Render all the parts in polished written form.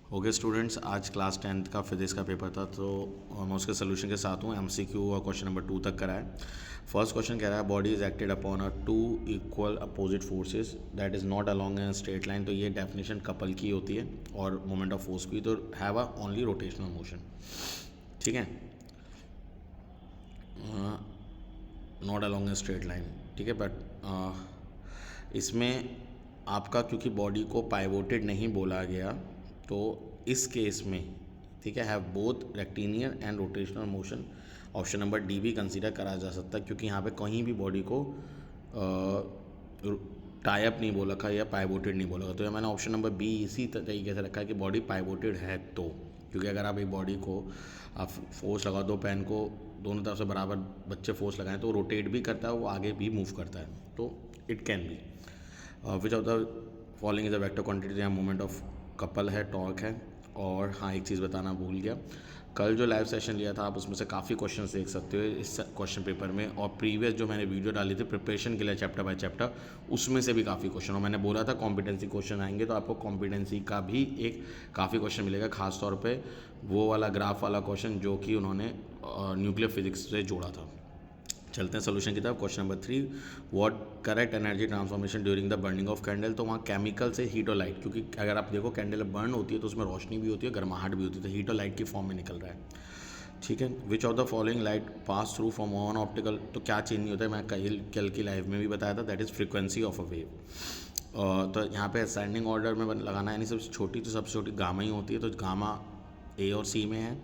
Okay students, आज class 10th का physics का पेपर था तो मैं उसके सोल्यूशन के साथ हूँ। एमसीक्यू और क्वेश्चन नंबर 2 तक करा है। फर्स्ट क्वेश्चन कह रहा है body is acted upon a two equal opposite forces that is not along in straight line. तो ये डेफिनेशन कपल की होती है और मोमेंट ऑफ फोर्स की, तो have a only rotational motion. ठीक है, not along a straight line. ठीक है, बट इसमें आपका क्योंकि बॉडी को पाइवोटेड नहीं बोला गया तो इस केस में ठीक है have both rectilinear and rotational motion. Option number D भी कंसीडर करा जा सकता है क्योंकि यहाँ पे कहीं भी बॉडी को टाई अप नहीं बोला रखा या पाइवोटेड नहीं बोला। तो ये मैंने ऑप्शन नंबर बी इसी तरीके से रखा है कि बॉडी पाइवोटेड है तो, क्योंकि अगर आप एक बॉडी को आप फोर्स लगा दो, पेन को दोनों तरफ से बराबर बच्चे फोर्स लगाएं तो रोटेट भी करता है, वो आगे भी मूव करता है। तो it can be which of the following is a vector quantity. यहाँ मोमेंट ऑफ कपल है, टॉर्क है। और हाँ, एक चीज़ बताना भूल गया, कल जो लाइव सेशन लिया था आप उसमें से काफ़ी क्वेश्चंस देख सकते हो इस क्वेश्चन पेपर में, और प्रीवियस जो मैंने वीडियो डाली थी प्रिपरेशन के लिए चैप्टर बाय चैप्टर, उसमें से भी काफ़ी क्वेश्चन। और मैंने बोला था कॉम्पिटेंसी क्वेश्चन आएंगे तो आपको कॉम्पिटेंसी का भी एक काफ़ी क्वेश्चन मिलेगा, खासतौर पे वो वाला ग्राफ वाला क्वेश्चन जो कि उन्होंने न्यूक्लियर फिजिक्स से जोड़ा था। चलते हैं सोल्यूशन की तरफ। Question number 3, what correct energy transformation during the burning of candle. तो वहाँ केमिकल से हीट और लाइट, क्योंकि अगर आप देखो कैंडल बर्न होती है तो उसमें रोशनी भी होती है, गर्माहट भी होती है, तो हीट और लाइट की फॉर्म में निकल रहा है। ठीक है, which of the following light pass through from one optical. तो क्या चेंज नहीं होता है, मैं कल की लाइव में भी बताया था, that is frequency of a wave. तो यहाँ पे असेंडिंग ऑर्डर में लगाना है, यानी सबसे छोटी तो सबसे छोटी गामा ही होती है, तो गामा ए और सी में है।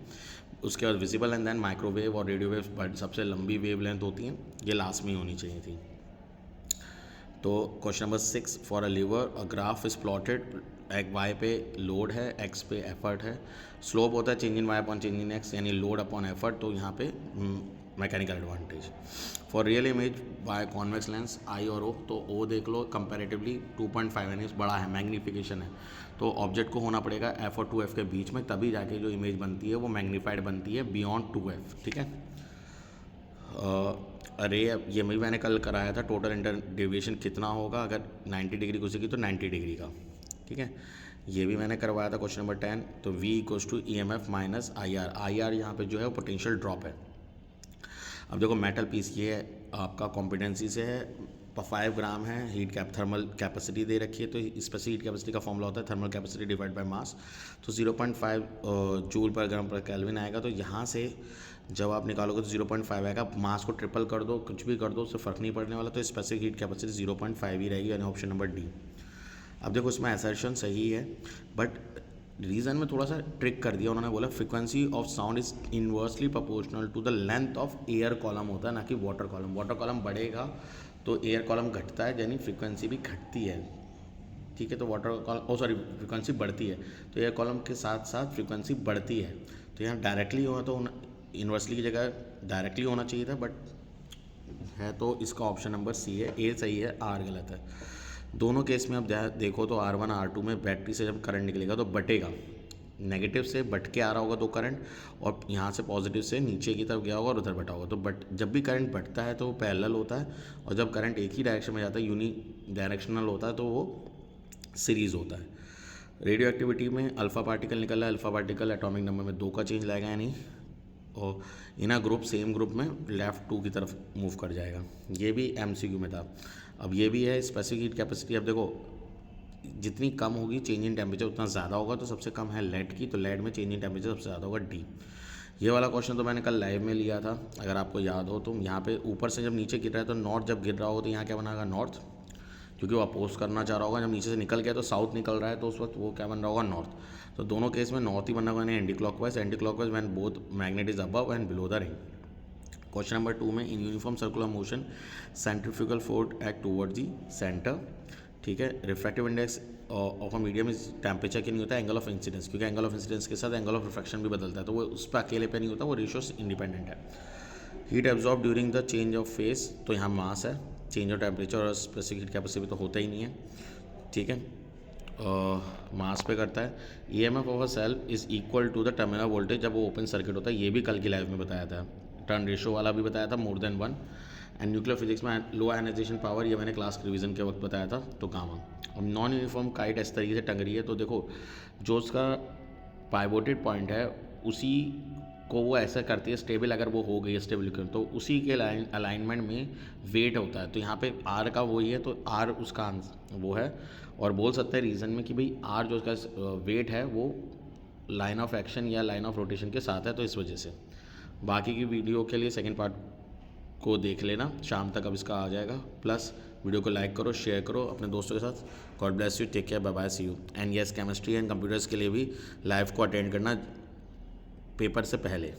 उसके बाद विजिबल एंड देन माइक्रोवेव और रेडियो वेव, बट सबसे लंबी वेव लेंथ होती हैं, ये लास्ट में ही होनी चाहिए थी। तो question number 6, for a lever a graph is plotted, Y पे लोड है, एक्स पे एफर्ट है, स्लोप होता है change in Y upon change in X, यानी लोड अपॉन एफर्ट, तो यहाँ पे mechanical advantage. For real image by convex lens I और ओ, तो ओ देख लो कंपैरेटिवली 2.5 यानी बड़ा है, मैग्नीफिकेशन है, तो ऑब्जेक्ट को होना पड़ेगा एफ और 2F के बीच में, तभी जाके जो इमेज बनती है वो मैग्नीफाइड बनती है बियॉन्ड 2F। ठीक है, अरे ये मैंने कल कराया था, टोटल इंटर डेविएशन कितना होगा अगर 90 डिग्री घुसेगी तो 90 डिग्री का। ठीक है, ये भी मैंने करवाया था क्वेश्चन नंबर 10। तो V equals to EMF minus I R यहाँ पे जो है वो पोटेंशियल ड्रॉप है। अब देखो मेटल पीस ये है आपका कॉम्पिटेंसी से है, 5 ग्राम है, हीट कैप थर्मल कैपेसिटी दे रखी है, तो स्पेसिफिक हीट कैपेसिटी का फॉर्मूला होता है thermal capacity divide by mass, तो 0.5 जूल पर ग्राम पर केल्विन आएगा। तो यहाँ से जब आप निकालोगे तो 0.5 आएगा, मास को ट्रिपल कर दो, कुछ भी कर दो, उससे फ़र्क नहीं पड़ने वाला, तो स्पेसिफिक हीट कैपेसिटी 0.5 ही रहेगी, यानी ऑप्शन नंबर डी। अब देखो इसमें असर्शन सही है, बट रीज़न में थोड़ा सा ट्रिक कर दिया, उन्होंने बोला frequency of sound is inversely proportional to the length of air column होता है, ना कि वाटर कॉलम। वाटर कॉलम बढ़ेगा तो एयर कॉलम घटता है, यानी फ्रीक्वेंसी भी घटती है। ठीक है, तो वाटर कॉलम फ्रीक्वेंसी बढ़ती है, तो एयर कॉलम के साथ साथ फ्रीक्वेंसी बढ़ती है। तो यहाँ डायरेक्टली हुआ तो इन्वर्सली की जगह डायरेक्टली होना चाहिए था, बट है तो इसका ऑप्शन नंबर सी है, ए सही है, आर गलत है। दोनों केस में अब देखो तो R1 R2 में बैटरी से जब करंट निकलेगा तो बटेगा, नेगेटिव से बट के आ रहा होगा तो करंट, और यहाँ से पॉजिटिव से नीचे की तरफ गया होगा और उधर बटा होगा। तो बट जब भी करंट बढ़ता है तो वो पैरेलल होता है, और जब करंट एक ही डायरेक्शन में जाता है यूनि डायरेक्शनल होता है तो वो सीरीज़ होता है। रेडियो एक्टिविटी में अल्फ़ा पार्टिकल निकल रहा है, अल्फ़ा पार्टिकल एटॉमिक नंबर में 2 का चेंज लाएगा, यानी और इना ग्रुप सेम ग्रुप में लेफ़्ट 2 की तरफ मूव कर जाएगा। ये भी MCQ में था। अब ये भी है स्पेसिफिक हीट कैपेसिटी। अब देखो जितनी कम होगी चेंज इन टेम्परेचर उतना ज़्यादा होगा, तो सबसे कम है लेड की, तो लेड में चेंज इन टेम्परेचर सबसे ज़्यादा होगा डी। ये वाला क्वेश्चन तो मैंने कल लाइव में लिया था, अगर आपको याद हो तो। यहाँ पे ऊपर से जब नीचे गिर रहा है तो नॉर्थ जब गिर रहा हो तो यहाँ क्या बनाएगा, नॉर्थ, क्योंकि वो अपोज करना चाह रहा होगा। जब नीचे से निकल गया तो साउथ निकल रहा है, तो उस वक्त वो क्या बन रहा होगा, नॉर्थ। तो दोनों केस में नॉर्थ ही बनना होगा, यानी anti clockwise when both magnet is above and below the ring. Question number 2 में in uniform circular motion centrifugal force act towards the centre. ठीक है, refractive index of a medium is temperature के नहीं होता, angle of incidence, क्योंकि angle of incidence के साथ angle of refraction भी बदलता है, तो वो उस पर अकेले पे नहीं होता, वो रेशियो इंडिपेंडेंट है। Heat absorb during the change of face, तो यहाँ मास है, चेंज ऑफ टेम्परेचर और स्पेसिफिक हीट कैपेसिटी तो होता ही नहीं है। ठीक है, मास पे करता है। EMF of a cell is equal to the terminal voltage जब वो ओपन सर्किट होता है, ये भी कल की लाइव में बताया था। टर्न रेशियो वाला भी बताया था, more than 1। And nuclear physics में लो आयनाइजेशन पावर, ये मैंने क्लास रिवीजन के वक्त बताया था, तो गामा। अब नॉन यूनिफॉर्म काइट इस तरीके से टंग रही है, तो देखो जो उसका पाइवोटेड पॉइंट है उसी को वो ऐसा करती है स्टेबल, अगर वो हो गई है स्टेबल तो उसी के अलाइनमेंट में वेट होता है। तो यहाँ पे आर का वही है, तो आर उसका वो है। और बोल सकते हैं रीज़न में कि भाई आर जो उसका वेट है वो लाइन ऑफ एक्शन या लाइन ऑफ रोटेशन के साथ है, तो इस वजह से। बाकी की वीडियो के लिए सेकेंड पार्ट को देख लेना, शाम तक अब इसका आ जाएगा। प्लस वीडियो को लाइक करो, शेयर करो अपने दोस्तों के साथ। God bless you, take care, bye bye, see you. And yes, chemistry and computers के लिए भी लाइव को अटेंड करना पेपर से पहले।